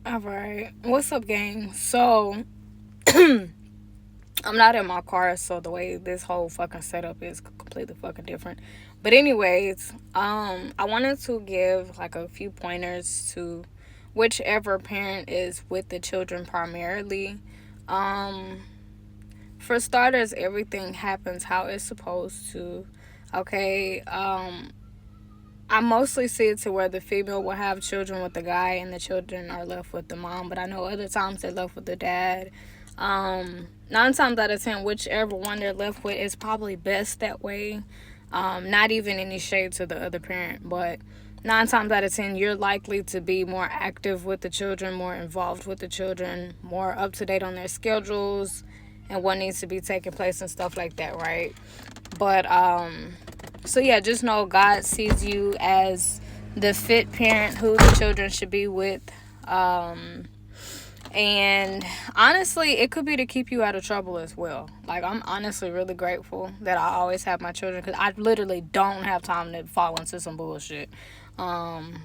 All right. What's up, gang? So, I'm not in my car, so the way this whole fucking setup is completely fucking different. But anyways, I wanted to give like a few pointers to whichever parent is with the children primarily. Um, for starters, everything happens how it's supposed to. Okay. I mostly see it to where the female will have children with the guy and the children are left with the mom, but I know other times they're left with the dad. 9 times out of 10, whichever one they're left with is probably best that way. Not even any shade to the other parent, but 9 times out of 10, you're likely to be more active with the children, more involved with the children, more up to date on their schedules and what needs to be taking place and stuff like that, right? But so yeah, just know God sees you as the fit parent who the children should be with. And honestly, it could be to keep you out of trouble as well. Like, I'm honestly really grateful that I always have my children, because I literally don't have time to fall into some bullshit. Um,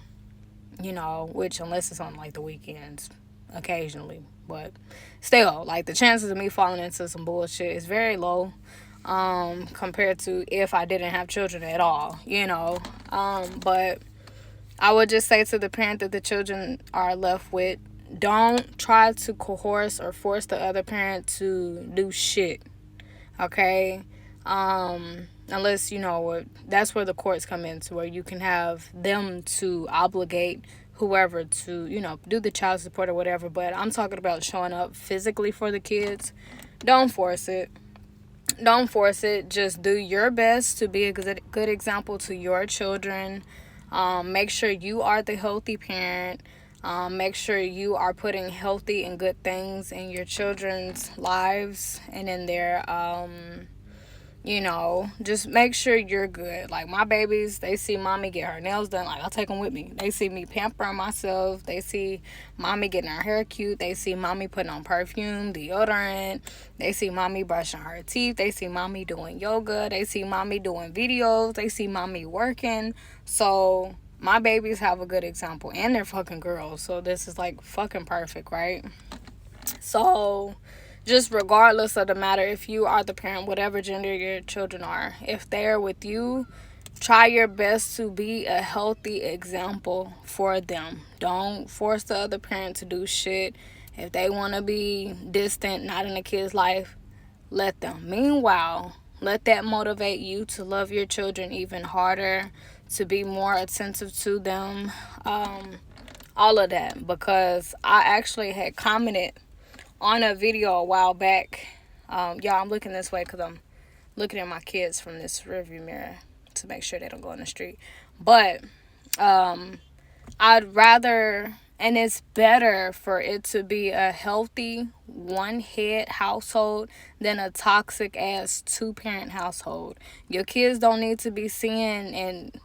which unless it's on like the weekends, occasionally. But still, like, the chances of me falling into some bullshit is very low, compared to if I didn't have children at all. But I would just say to the parent that the children are left with, don't try to coerce or force the other parent to do shit. Okay? Unless, that's where the courts come in, to where you can have them to obligate whoever to, do the child support or whatever. But I'm talking about showing up physically for the kids. Don't force it. Don't force it. Just do your best to be a good example to your children. Make sure you are the healthy parent. Make sure you are putting healthy and good things in your children's lives and in their, just make sure you're good. Like, my babies, they see mommy get her nails done. Like, I'll take them with me. They see me pampering myself. They see mommy getting her hair cute. They see mommy putting on perfume, deodorant. They see mommy brushing her teeth. They see mommy doing yoga. They see mommy doing videos. They see mommy working. So my babies have a good example, and they're fucking girls. So this is like fucking perfect, right? So just regardless of the matter, if you are the parent, whatever gender your children are, if they're with you, try your best to be a healthy example for them. Don't force the other parent to do shit. If they want to be distant, not in a kid's life, let them. Meanwhile, let that motivate you to love your children even harder, to be more attentive to them, all of that. Because I actually had commented on a video a while back. Y'all, I'm looking this way because I'm looking at my kids from this rearview mirror to make sure they don't go in the street. But I'd rather, and it's better for it to be a healthy one-head household than a toxic ass two-parent household. Your kids don't need to be seeing, and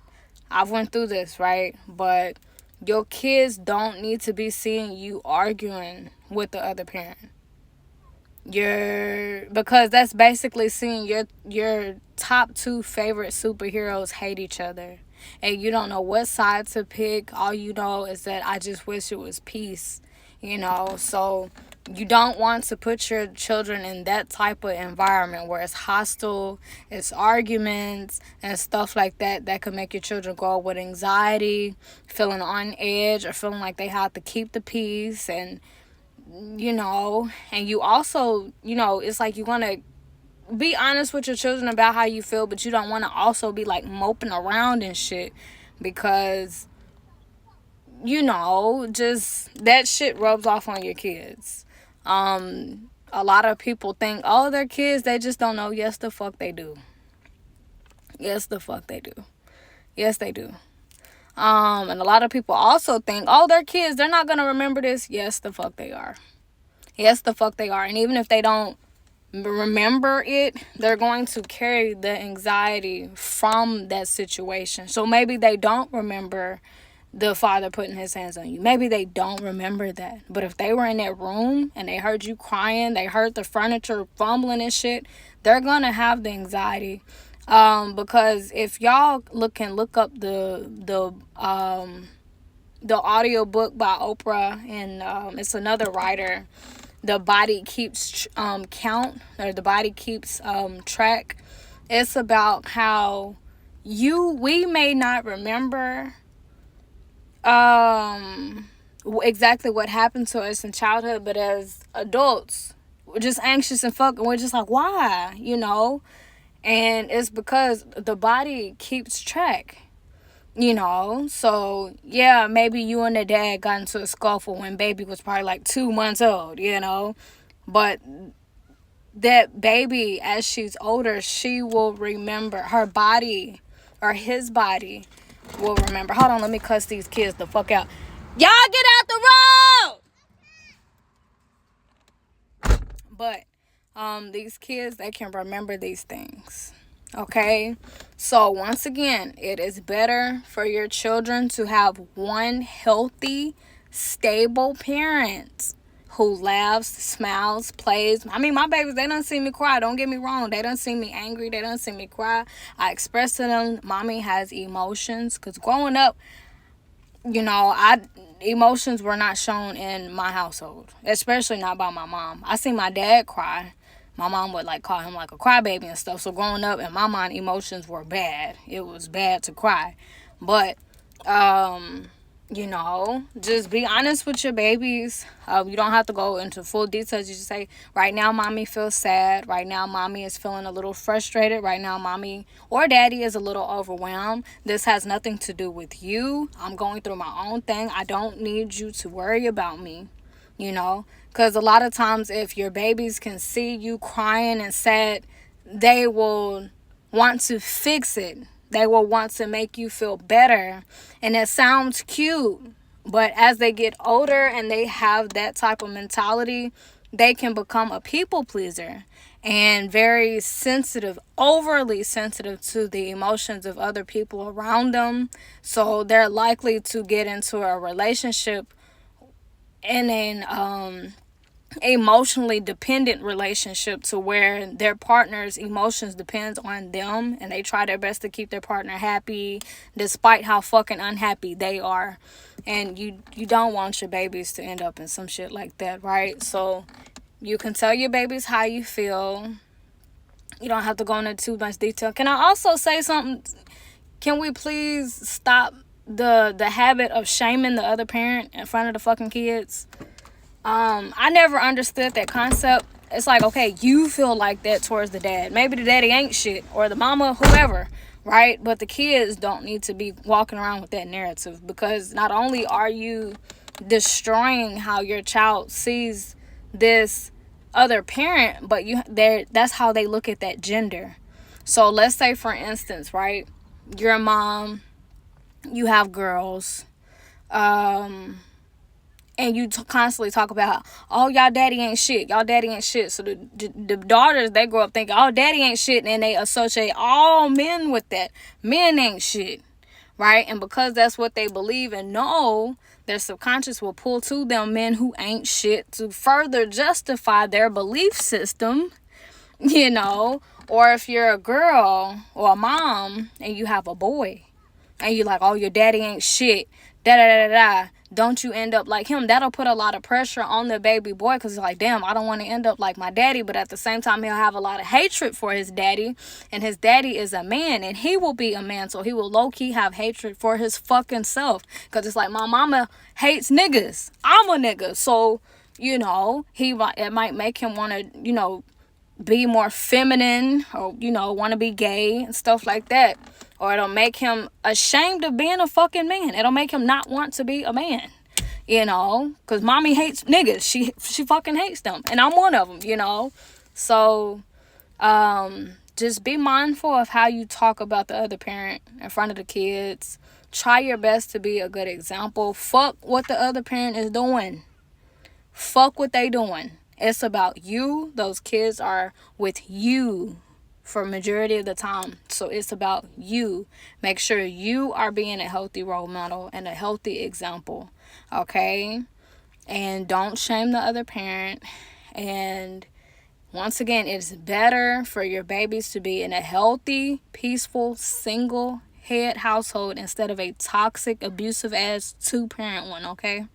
I've went through this, right? But your kids don't need to be seeing you arguing with the other parent. Because that's basically seeing your top two favorite superheroes hate each other, and you don't know what side to pick. All you know is that I just wish it was peace. So you don't want to put your children in that type of environment where it's hostile, it's arguments and stuff like that could make your children grow up with anxiety, feeling on edge, or feeling like they have to keep the peace. And and you also, it's like you want to be honest with your children about how you feel, but you don't want to also be like moping around and shit, because just that shit rubs off on your kids. A lot of people think, oh, they're kids, they just don't know. Yes, the fuck they do. Yes, the fuck they do. Yes, they do. And a lot of people also think, oh, they're kids, they're not gonna remember this. Yes, the fuck they are. Yes, the fuck they are. And even if they don't remember it, they're going to carry the anxiety from that situation. So maybe they don't remember the father putting his hands on you. Maybe they don't remember that. But if they were in that room and they heard you crying, they heard the furniture fumbling and shit, they're gonna have the anxiety. Because if y'all can look up the the audiobook by Oprah, and it's another writer. The body keeps count, or the body keeps track. It's about how we may not remember exactly what happened to us in childhood, but as adults, we're just anxious and fucking. We're just like, why, And it's because the body keeps track. So yeah, maybe you and the dad got into a scuffle when baby was probably like 2 months old, but that baby, as she's older, she will remember, her body or his body will remember. Hold on, let me cuss these kids the fuck out. Y'all get out the road. But these kids, they can remember these things. Okay, so once again, it is better for your children to have one healthy, stable parent who laughs, smiles, plays. I mean, my babies, they don't see me cry. Don't get me wrong. They don't see me angry. They don't see me cry. I express to them, mommy has emotions. Because growing up, emotions were not shown in my household, especially not by my mom. I see my dad cry. My mom would call him a crybaby and stuff. So growing up, in my mind, emotions were bad. It was bad to cry. But, just be honest with your babies. You don't have to go into full details. You just say, right now, mommy feels sad. Right now, mommy is feeling a little frustrated. Right now, mommy or daddy is a little overwhelmed. This has nothing to do with you. I'm going through my own thing. I don't need you to worry about me. Because a lot of times if your babies can see you crying and sad, they will want to fix it. They will want to make you feel better. And it sounds cute, but as they get older and they have that type of mentality, they can become a people pleaser and very sensitive, overly sensitive to the emotions of other people around them. So they're likely to get into a relationship in an emotionally dependent relationship, to where their partner's emotions depends on them, and they try their best to keep their partner happy despite how fucking unhappy they are. And you don't want your babies to end up in some shit like that, right? So you can tell your babies how you feel. You don't have to go into too much detail. Can I also say something? Can we please stop the habit of shaming the other parent in front of the fucking kids? I never understood that concept. It's like, okay, you feel like that towards the dad. Maybe the daddy ain't shit, or the mama, whoever, right? But the kids don't need to be walking around with that narrative, because not only are you destroying how your child sees this other parent, but that's how they look at that gender. So let's say, for instance, right, you're a mom, you have girls, and you constantly talk about, oh, y'all daddy ain't shit. Y'all daddy ain't shit. So the daughters, they grow up thinking, oh, daddy ain't shit. And they associate all men with that. Men ain't shit. Right? And because that's what they believe and know, their subconscious will pull to them men who ain't shit to further justify their belief system. Or if you're a girl or a mom and you have a boy and you're like, oh, your daddy ain't shit, da-da-da-da-da, don't you end up like him. That'll put a lot of pressure on the baby boy, because it's like, damn, I don't want to end up like my daddy. But at the same time, he'll have a lot of hatred for his daddy, and his daddy is a man, and he will be a man, so he will low-key have hatred for his fucking self, because it's like, my mama hates niggas, I'm a nigga. So it might make him want to be more feminine, or want to be gay and stuff like that. Or it'll make him ashamed of being a fucking man. It'll make him not want to be a man, because mommy hates niggas. She fucking hates them, and I'm one of them, So just be mindful of how you talk about the other parent in front of the kids. Try your best to be a good example. Fuck what the other parent is doing. Fuck what they doing. It's about you. Those kids are with you for majority of the time. So it's about you. Make sure you are being a healthy role model and a healthy example. Okay? And don't shame the other parent. And once again, it's better for your babies to be in a healthy, peaceful, single, head household instead of a toxic, abusive ass two-parent one, okay?